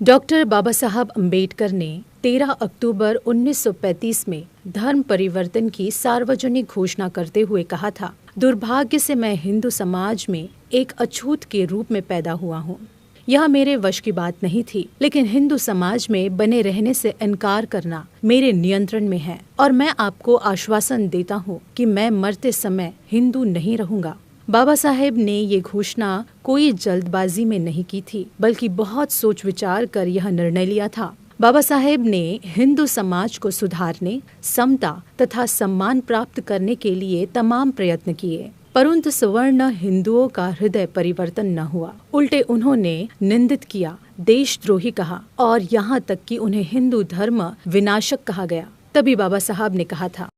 Doctor बाबा साहब अम्बेडकर ने 13 अक्टूबर 1935 में धर्म परिवर्तन की सार्वजनिक घोषणा करते हुए कहा था, दुर्भाग्य से मैं हिंदू समाज में एक अछूत के रूप में पैदा हुआ हूँ। यह मेरे वश की बात नहीं थी, लेकिन हिंदू समाज में बने रहने से इनकार करना मेरे नियंत्रण में है और मैं आपको आश्वासन देता हूँ कि मैं मरते समय हिंदू नहीं रहूंगा। बाबा साहेब ने ये घोषणा कोई जल्दबाजी में नहीं की थी, बल्कि बहुत सोच विचार कर यह निर्णय लिया था। बाबा साहेब ने हिंदू समाज को सुधारने, समता तथा सम्मान प्राप्त करने के लिए तमाम प्रयत्न किए, परंतु सवर्ण हिंदुओं का हृदय परिवर्तन न हुआ। उल्टे उन्होंने निंदित किया, देशद्रोही कहा और यहाँ तक कि उन्हें हिंदू धर्म विनाशक कहा गया। तभी बाबा साहब ने कहा था,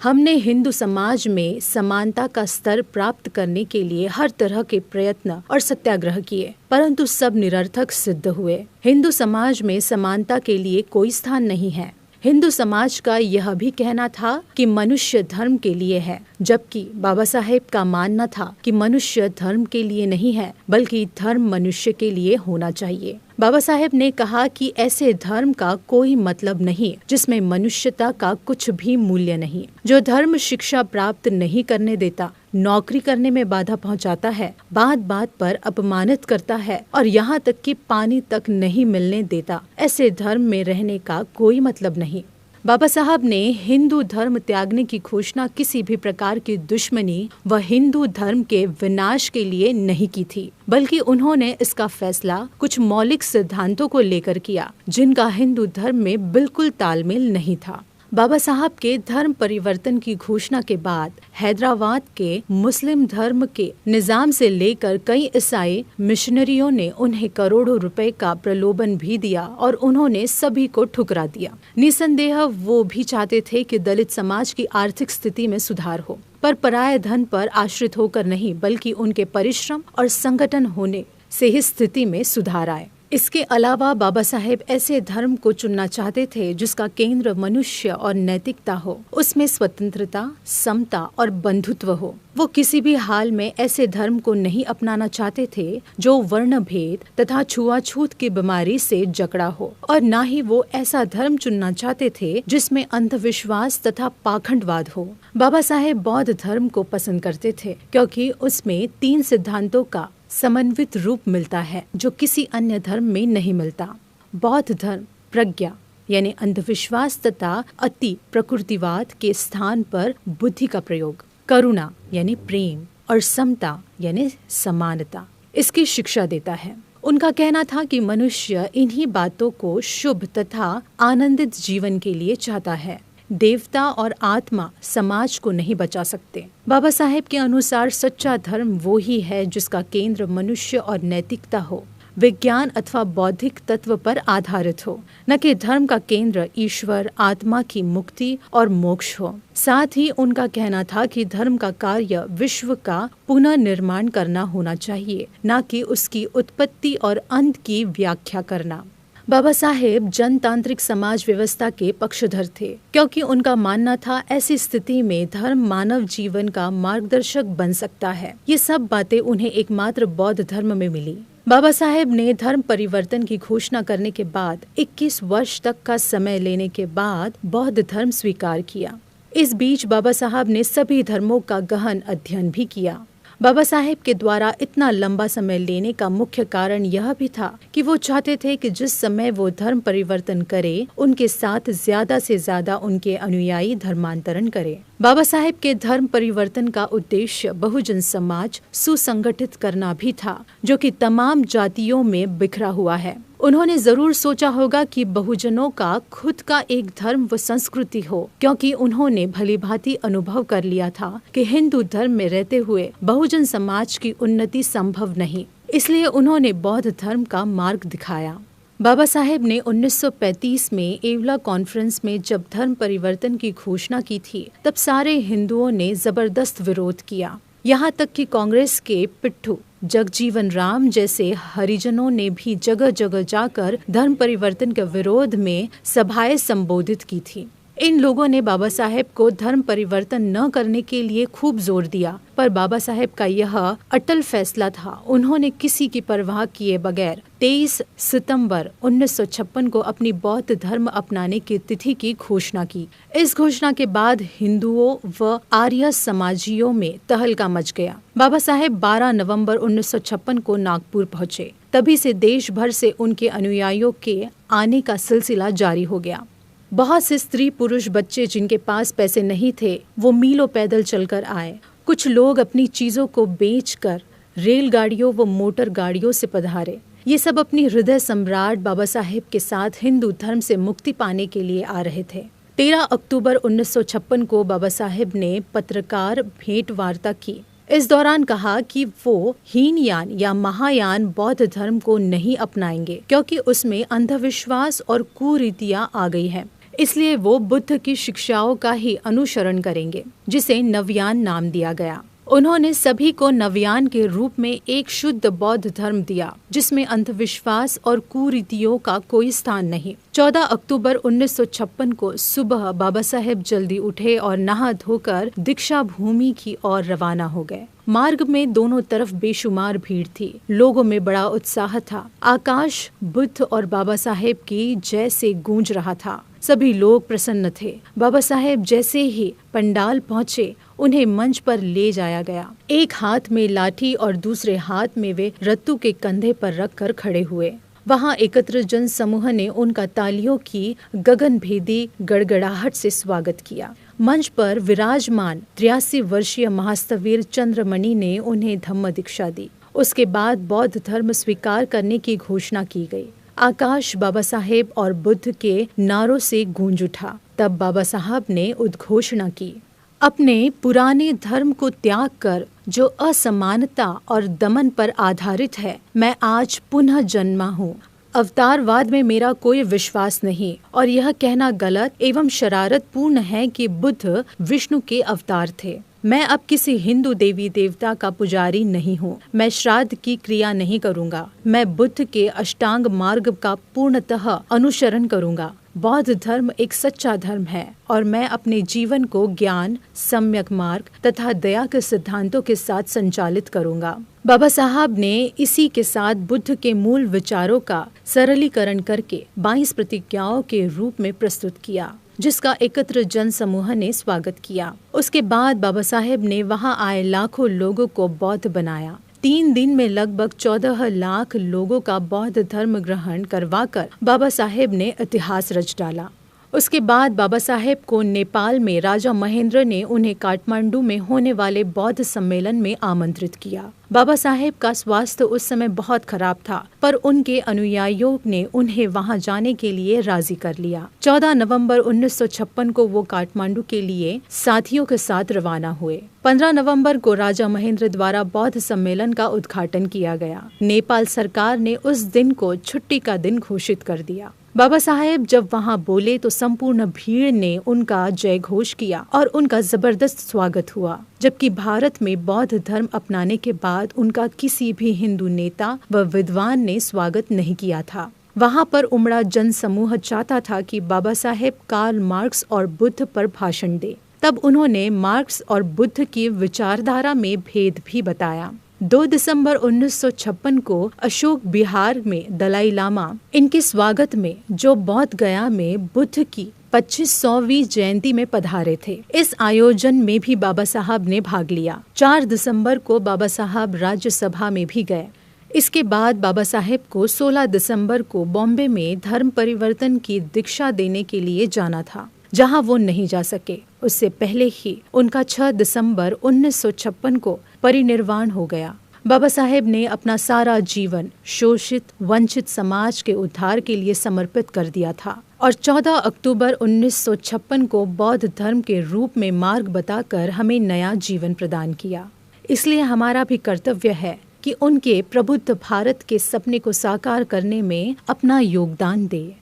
हमने हिंदू समाज में समानता का स्तर प्राप्त करने के लिए हर तरह के प्रयत्न और सत्याग्रह किए, परंतु सब निरर्थक सिद्ध हुए। हिंदू समाज में समानता के लिए कोई स्थान नहीं है। हिंदू समाज का यह भी कहना था कि मनुष्य धर्म के लिए है, जबकि बाबा साहेब का मानना था कि मनुष्य धर्म के लिए नहीं है, बल्कि धर्म मनुष्य के लिए होना चाहिए। बाबा साहेब ने कहा कि ऐसे धर्म का कोई मतलब नहीं जिसमें मनुष्यता का कुछ भी मूल्य नहीं। जो धर्म शिक्षा प्राप्त नहीं करने देता, नौकरी करने में बाधा पहुंचाता है, बात बात पर अपमानित करता है और यहाँ तक कि पानी तक नहीं मिलने देता, ऐसे धर्म में रहने का कोई मतलब नहीं। बाबा साहब ने हिंदू धर्म त्यागने की घोषणा किसी भी प्रकार की दुश्मनी व हिंदू धर्म के विनाश के लिए नहीं की थी, बल्कि उन्होंने इसका फैसला कुछ मौलिक सिद्धांतों को लेकर किया, जिनका हिंदू धर्म में बिल्कुल तालमेल नहीं था। बाबा साहब के धर्म परिवर्तन की घोषणा के बाद हैदराबाद के मुस्लिम धर्म के निजाम से लेकर कई ईसाई मिशनरियों ने उन्हें करोड़ों रुपए का प्रलोभन भी दिया और उन्होंने सभी को ठुकरा दिया। निसंदेह वो भी चाहते थे कि दलित समाज की आर्थिक स्थिति में सुधार हो, पर पराये धन पर आश्रित होकर नहीं, बल्कि उनके परिश्रम और संगठन होने से ही स्थिति में सुधार आए। इसके अलावा बाबा साहेब ऐसे धर्म को चुनना चाहते थे जिसका केंद्र मनुष्य और नैतिकता हो, उसमें स्वतंत्रता, समता और बंधुत्व हो। वो किसी भी हाल में ऐसे धर्म को नहीं अपनाना चाहते थे जो वर्ण भेद तथा छुआछूत की बीमारी से जकड़ा हो, और न ही वो ऐसा धर्म चुनना चाहते थे जिसमें अंधविश्वास तथा पाखंडवाद हो। बाबा साहेब बौद्ध धर्म को पसंद करते थे, क्योंकि उसमें 3 सिद्धांतों का समन्वित रूप मिलता है जो किसी अन्य धर्म में नहीं मिलता। बौद्ध धर्म प्रज्ञा यानी अंधविश्वास तथा अति प्रकृतिवाद के स्थान पर बुद्धि का प्रयोग, करुणा यानी प्रेम और समता यानी समानता इसकी शिक्षा देता है। उनका कहना था कि मनुष्य इन्हीं बातों को शुभ तथा आनंदित जीवन के लिए चाहता है। देवता और आत्मा समाज को नहीं बचा सकते। बाबा साहेब के अनुसार सच्चा धर्म वो ही है जिसका केंद्र मनुष्य और नैतिकता हो, विज्ञान अथवा बौद्धिक तत्व पर आधारित हो, न कि धर्म का केंद्र ईश्वर, आत्मा की मुक्ति और मोक्ष हो। साथ ही उनका कहना था कि धर्म का कार्य विश्व का पुनर्निर्माण करना होना चाहिए, न कि उसकी उत्पत्ति और अंत की व्याख्या करना। बाबा साहेब जनतांत्रिक समाज व्यवस्था के पक्षधर थे, क्योंकि उनका मानना था ऐसी स्थिति में धर्म मानव जीवन का मार्गदर्शक बन सकता है। ये सब बातें उन्हें एकमात्र बौद्ध धर्म में मिली। बाबा साहेब ने धर्म परिवर्तन की घोषणा करने के बाद 21 वर्ष तक का समय लेने के बाद बौद्ध धर्म स्वीकार किया। इस बीच बाबा साहब ने सभी धर्मों का गहन अध्ययन भी किया। बाबा साहेब के द्वारा इतना लंबा समय लेने का मुख्य कारण यह भी था कि वो चाहते थे कि जिस समय वो धर्म परिवर्तन करे, उनके साथ ज्यादा से ज्यादा उनके अनुयायी धर्मांतरण करे। बाबा साहेब के धर्म परिवर्तन का उद्देश्य बहुजन समाज सुसंगठित करना भी था, जो कि तमाम जातियों में बिखरा हुआ है। उन्होंने जरूर सोचा होगा कि बहुजनों का खुद का एक धर्म व संस्कृति हो, क्योंकि उन्होंने भलीभांति अनुभव कर लिया था कि हिंदू धर्म में रहते हुए बहुजन समाज की उन्नति संभव नहीं। इसलिए उन्होंने बौद्ध धर्म का मार्ग दिखाया। बाबा साहेब ने 1935 में एवला कॉन्फ्रेंस में जब धर्म परिवर्तन की घोषणा की थी, तब सारे हिंदुओं ने जबरदस्त विरोध किया। यहाँ तक कि कांग्रेस के पिट्ठू जगजीवन राम जैसे हरिजनों ने भी जगह जगह जाकर धर्म परिवर्तन के विरोध में सभाएं संबोधित की थी। इन लोगों ने बाबा साहेब को धर्म परिवर्तन न करने के लिए खूब जोर दिया, पर बाबा साहेब का यह अटल फैसला था। उन्होंने किसी की परवाह किए बगैर 23 सितंबर 1956 को अपनी बौद्ध धर्म अपनाने की तिथि की घोषणा की। इस घोषणा के बाद हिंदुओं व आर्य समाजियों में तहलका मच गया। बाबा साहेब 12 नवंबर 1956 को नागपुर पहुंचे। तभी से देश भर से उनके अनुयायियों के आने का सिलसिला जारी हो गया। बहुत से स्त्री पुरुष बच्चे जिनके पास पैसे नहीं थे, वो मीलों पैदल चलकर आए। कुछ लोग अपनी चीजों को बेचकर रेलगाड़ियों व मोटर गाड़ियों से पधारे। ये सब अपनी हृदय सम्राट बाबा साहेब के साथ हिंदू धर्म से मुक्ति पाने के लिए आ रहे थे। 13 अक्टूबर 1956 को बाबा साहेब ने पत्रकार भेंट वार्ता की। इस दौरान कहा कि वो हीनयान या महायान बौद्ध धर्म को नहीं अपनाएंगे, क्योंकि उसमें अंधविश्वास और कुरीतियां आ गई हैं। इसलिए वो बुद्ध की शिक्षाओं का ही अनुसरण करेंगे, जिसे नवयान नाम दिया गया। उन्होंने सभी को नवयान के रूप में एक शुद्ध बौद्ध धर्म दिया, जिसमें अंधविश्वास और कुरीतियों का कोई स्थान नहीं। 14 अक्टूबर 1956 को सुबह बाबा साहेब जल्दी उठे और नहा धोकर दीक्षा भूमि की ओर रवाना हो गए। मार्ग में दोनों तरफ बेशुमार भीड़ थी। लोगों में बड़ा उत्साह था। आकाश बुद्ध और बाबा साहेब की जय से गूंज रहा था। सभी लोग प्रसन्न थे। बाबा साहेब जैसे ही पंडाल पहुंचे, उन्हें मंच पर ले जाया गया। एक हाथ में लाठी और दूसरे हाथ में वे रत्तू के कंधे पर रखकर खड़े हुए। वहां एकत्र जन समूह ने उनका तालियों की गगनभेदी गड़गड़ाहट से स्वागत किया। मंच पर विराजमान 83 वर्षीय महास्तवीर चंद्रमणि ने उन्हें धम्म दीक्षा दी। उसके बाद बौद्ध धर्म स्वीकार करने की घोषणा की गई। आकाश बाबा साहेब और बुद्ध के नारों से गूंज उठा। तब बाबा साहब ने उद्घोषणा की, अपने पुराने धर्म को त्याग कर जो असमानता और दमन पर आधारित है, मैं आज पुनः जन्मा हूँ। अवतारवाद में मेरा कोई विश्वास नहीं और यह कहना गलत एवं शरारत पूर्ण है कि बुद्ध विष्णु के अवतार थे। मैं अब किसी हिंदू देवी देवता का पुजारी नहीं हूँ। मैं श्राद्ध की क्रिया नहीं करूँगा। मैं बुद्ध के अष्टांग मार्ग का पूर्णतः अनुसरण करूँगा। बौद्ध धर्म एक सच्चा धर्म है और मैं अपने जीवन को ज्ञान, सम्यक मार्ग तथा दया के सिद्धांतों के साथ संचालित करूँगा। बाबा साहब ने इसी के साथ बुद्ध के मूल विचारों का सरलीकरण करके 22 प्रतिज्ञाओं के रूप में प्रस्तुत किया, जिसका एकत्र जन समूह ने स्वागत किया। उसके बाद बाबा साहेब ने वहां आए लाखों लोगों को बौद्ध बनाया। 3 दिन में लगभग 14 लाख लोगों का बौद्ध धर्म ग्रहण करवाकर बाबा साहेब ने इतिहास रच डाला। उसके बाद बाबा साहेब को नेपाल में राजा महेंद्र ने उन्हें काठमांडू में होने वाले बौद्ध सम्मेलन में आमंत्रित किया। बाबा साहेब का स्वास्थ्य उस समय बहुत खराब था, पर उनके अनुयायियों ने उन्हें वहां जाने के लिए राजी कर लिया। 14 नवंबर 1956 को वो काठमांडू के लिए साथियों के साथ रवाना हुए। 15 नवंबर को राजा महेंद्र द्वारा बौद्ध सम्मेलन का उद्घाटन किया गया। नेपाल सरकार ने उस दिन को छुट्टी का दिन घोषित कर दिया। बाबा साहेब जब वहां बोले तो संपूर्ण भीड़ ने उनका जय घोष किया और उनका जबरदस्त स्वागत हुआ। जबकि भारत में बौद्ध धर्म अपनाने के बाद उनका किसी भी हिंदू नेता व विद्वान ने स्वागत नहीं किया था। वहां पर उमड़ा जन समूह चाहता था कि बाबा साहेब कार्ल मार्क्स और बुद्ध पर भाषण दे। तब उन्होंने मार्क्स और बुद्ध की विचारधारा में भेद भी बताया। 2 दिसंबर 1956 को अशोक विहार में दलाई लामा इनके स्वागत में जो बौद्ध गया में बुद्ध की 2500वीं जयंती में पधारे थे। इस आयोजन में भी बाबा साहब ने भाग लिया। 4 दिसंबर को बाबा साहब राज्यसभा में भी गए। इसके बाद बाबा साहेब को 16 दिसंबर को बॉम्बे में धर्म परिवर्तन की दीक्षा देने के लिए जाना था, जहां वो नहीं जा सके। उससे पहले ही उनका 6 दिसंबर 1956 को परिनिर्वाण हो गया। बाबा साहेब ने अपना सारा जीवन शोषित वंचित समाज के उद्धार के लिए समर्पित कर दिया था और 14 अक्टूबर 1956 को बौद्ध धर्म के रूप में मार्ग बताकर हमें नया जीवन प्रदान किया। इसलिए हमारा भी कर्तव्य है कि उनके प्रबुद्ध भारत के सपने को साकार करने में अपना योगदान दें।